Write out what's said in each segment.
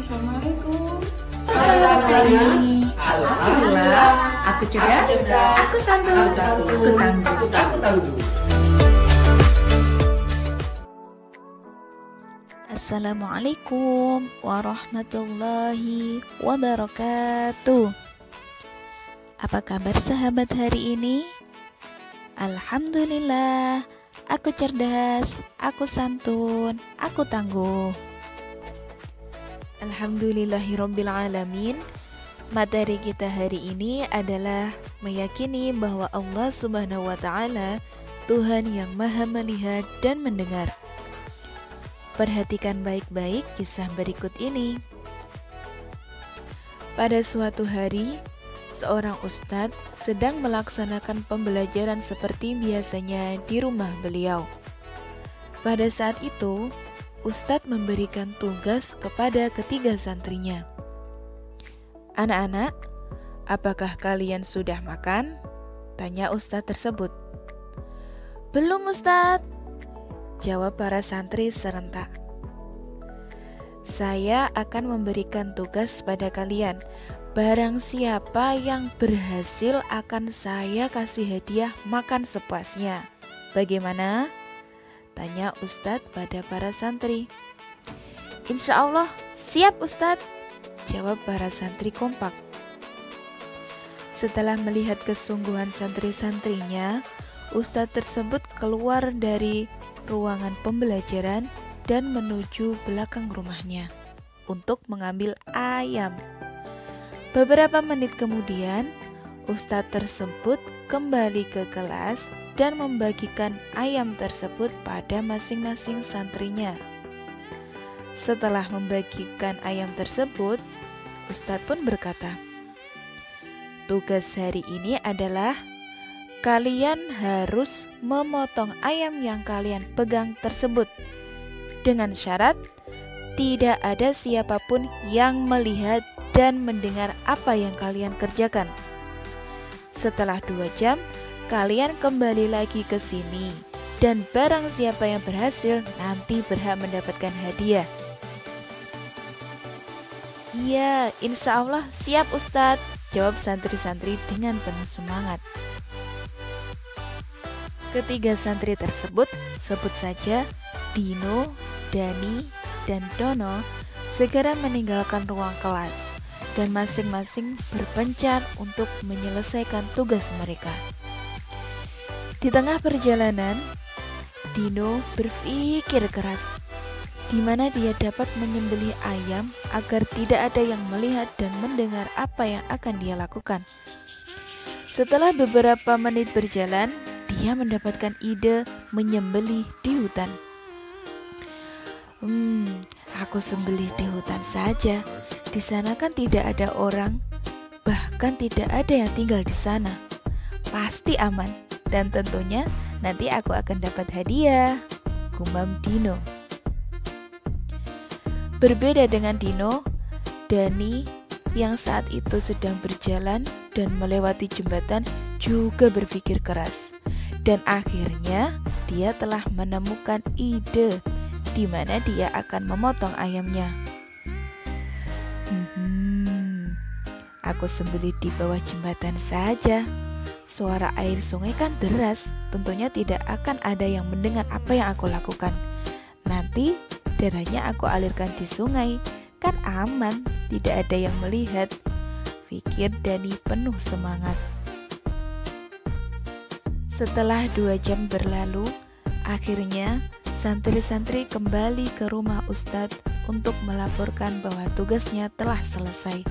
Assalamualaikum. Alhamdulillah, aku cerdas, aku santun, aku tangguh. Assalamualaikum warahmatullahi wabarakatuh. Apa kabar sahabat hari ini? Alhamdulillah, aku cerdas, aku santun, aku tangguh. Alhamdulillahirabbil alamin. Materi kita hari ini adalah meyakini bahwa Allah Subhanahu wa taala Tuhan yang Maha melihat dan mendengar. Perhatikan baik-baik kisah berikut ini. Pada suatu hari, seorang ustadz sedang melaksanakan pembelajaran seperti biasanya di rumah beliau. Pada saat itu, ustadz memberikan tugas kepada ketiga santrinya. "Anak-anak, apakah kalian sudah makan?" tanya ustadz tersebut. "Belum, Ustadz," jawab para santri serentak. "Saya akan memberikan tugas pada kalian. Barang siapa yang berhasil akan saya kasih hadiah makan sepuasnya. Bagaimana?" tanya ustadz pada para santri. "Insya Allah, siap Ustadz," jawab para santri kompak. Setelah melihat kesungguhan santri-santrinya, ustadz tersebut keluar dari ruangan pembelajaran dan menuju belakang rumahnya untuk mengambil ayam. Beberapa menit kemudian, ustadz tersebut kembali ke kelas dan membagikan ayam tersebut pada masing-masing santrinya. Setelah membagikan ayam tersebut, ustadz pun berkata, "Tugas hari ini adalah kalian harus memotong ayam yang kalian pegang tersebut dengan syarat tidak ada siapapun yang melihat dan mendengar apa yang kalian kerjakan. Setelah 2 jam, kalian kembali lagi ke sini dan barang siapa yang berhasil nanti berhak mendapatkan hadiah." "Iya, insya Allah siap Ustadz," jawab santri-santri dengan penuh semangat. Ketiga santri tersebut, sebut saja Dino, Dani, dan Dono, segera meninggalkan ruang kelas dan masing-masing berpencar untuk menyelesaikan tugas mereka. Di tengah perjalanan, Dino berpikir keras di mana dia dapat menyembelih ayam agar tidak ada yang melihat dan mendengar apa yang akan dia lakukan. Setelah beberapa menit berjalan, dia mendapatkan ide menyembelih di hutan. Aku sembelih di hutan saja. Di sana kan tidak ada orang, bahkan tidak ada yang tinggal di sana. Pasti aman, dan tentunya nanti aku akan dapat hadiah," gumam Dino. Berbeda dengan Dino, Dani yang saat itu sedang berjalan dan melewati jembatan juga berpikir keras. Dan akhirnya dia telah menemukan ide di mana dia akan memotong ayamnya. Aku sembelih di bawah jembatan saja. Suara air sungai kan deras, tentunya tidak akan ada yang mendengar apa yang aku lakukan. Nanti darahnya aku alirkan di sungai, kan aman, tidak ada yang melihat, pikir Dani penuh semangat. Setelah 2 jam berlalu, akhirnya santri-santri kembali ke rumah ustadz untuk melaporkan bahwa tugasnya telah selesai.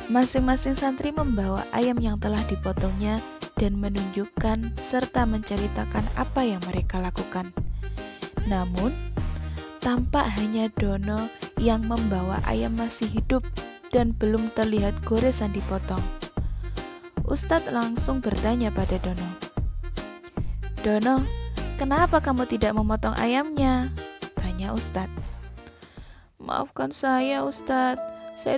Masing-masing santri membawa ayam yang telah dipotongnya dan menunjukkan serta menceritakan apa yang mereka lakukan. Namun, tampak hanya Dono yang membawa ayam masih hidup dan belum terlihat goresan dipotong. Ustadz langsung bertanya pada Dono, "Dono, kenapa kamu tidak memotong ayamnya?" tanya Ustadz. "Maafkan saya Ustadz, saya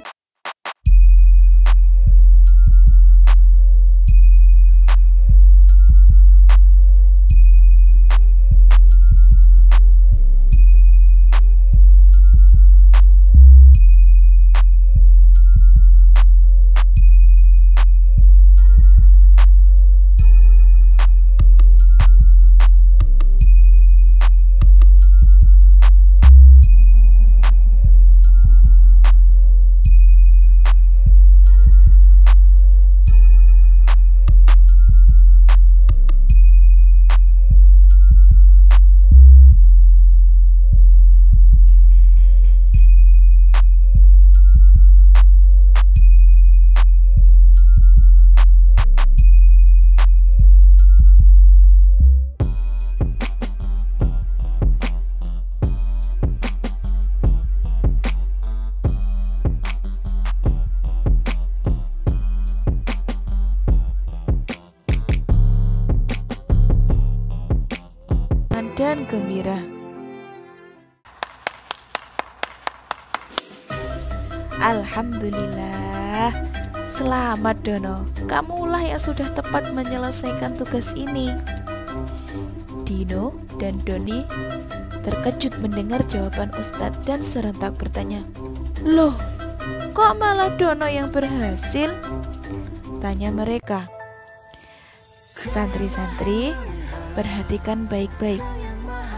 gembira. Alhamdulillah. Selamat Dono, kamulah yang sudah tepat menyelesaikan tugas ini. Dino dan Doni terkejut mendengar jawaban Ustadz dan serentak bertanya, "Loh, kok malah Dono yang berhasil?" tanya mereka. Santri-santri, perhatikan baik-baik.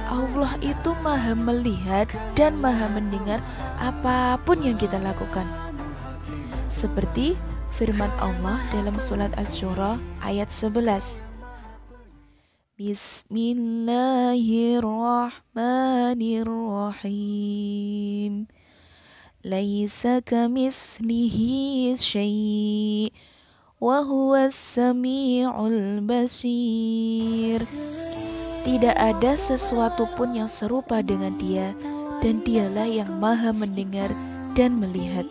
Allah itu maha melihat dan maha mendengar apapun yang kita lakukan. Seperti firman Allah dalam surat Asy-Syura ayat 11. Bismillahirrahmanirrahim. Laisa kamitslihi syai' wa huwas sami'ul basir. Tidak ada sesuatu pun yang serupa dengan Dia, dan Dialah yang maha mendengar dan melihat.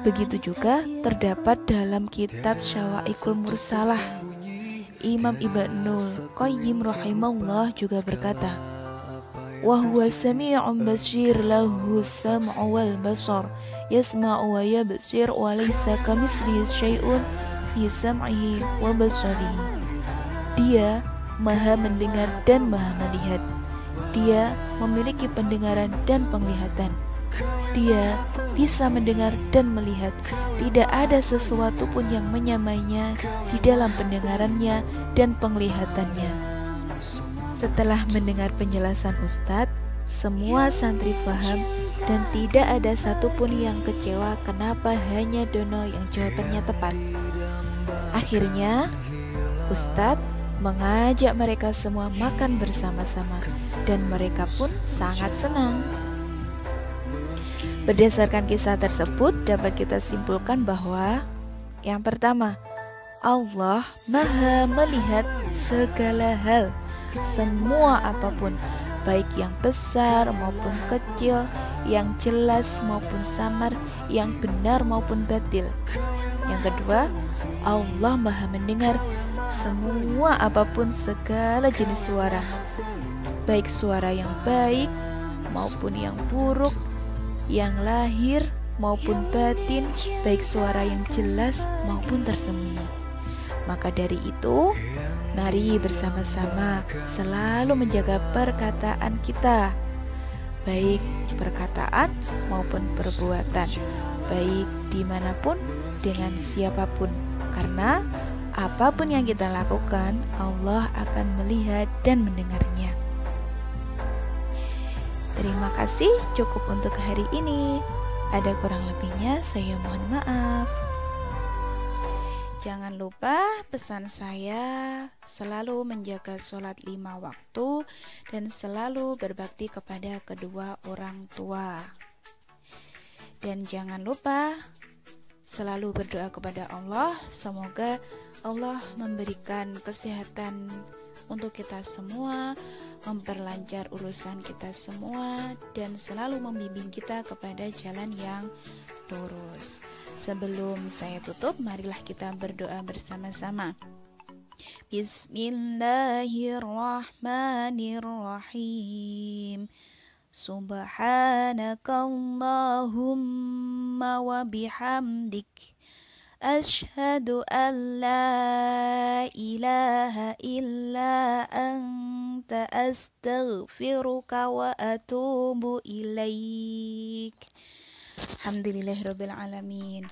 Begitu juga terdapat dalam kitab Syawa'iqul Mursalah. Imam Ibnul Qayyim rahimahullah juga berkata, wa huwa sami'un basir lahu sam'u wal basar yasma'u wa yabsir wa laysa kamitslihi syai'un fi sam'ihi wa basarihi. Dia maha mendengar dan maha melihat. Dia memiliki pendengaran dan penglihatan. Dia bisa mendengar dan melihat. Tidak ada sesuatu pun yang menyamainya di dalam pendengarannya dan penglihatannya. Setelah mendengar penjelasan Ustadz, semua santri paham dan tidak ada satupun yang kecewa kenapa hanya Dono yang jawabannya tepat. Akhirnya, Ustadz mengajak mereka semua makan bersama-sama dan mereka pun sangat senang. Berdasarkan kisah tersebut dapat kita simpulkan bahwa yang pertama, Allah maha melihat segala hal, semua apapun, baik yang besar maupun kecil, yang jelas maupun samar, yang benar maupun batil. Yang kedua, Allah maha mendengar semua apapun segala jenis suara, baik suara yang baik maupun yang buruk, yang lahir maupun batin, baik suara yang jelas maupun tersembunyi. Maka dari itu, mari bersama-sama selalu menjaga perkataan kita, baik perkataan maupun perbuatan, baik dimanapun dengan siapapun, karena apapun yang kita lakukan, Allah akan melihat dan mendengarnya. Terima kasih, cukup untuk hari ini. Ada kurang lebihnya, saya mohon maaf. Jangan lupa pesan saya selalu menjaga sholat 5 waktu dan selalu berbakti kepada kedua orang tua. Dan jangan lupa selalu berdoa kepada Allah, semoga Allah memberikan kesehatan untuk kita semua, memperlancar urusan kita semua, dan selalu membimbing kita kepada jalan yang lurus. Sebelum saya tutup, marilah kita berdoa bersama-sama. Bismillahirrahmanirrahim. Subhanakallahumma wa bihamdik, asyhadu an la ilaha illa anta, astaghfiruka wa atubu ilaik. Alhamdulillahirabbil alamin.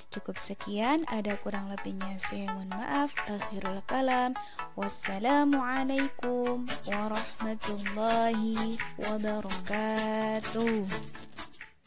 Cukup sekian, ada kurang lebihnya saya mohon maaf. Akhirul kalam. Wassalamualaikum warahmatullahi wabarakatuh.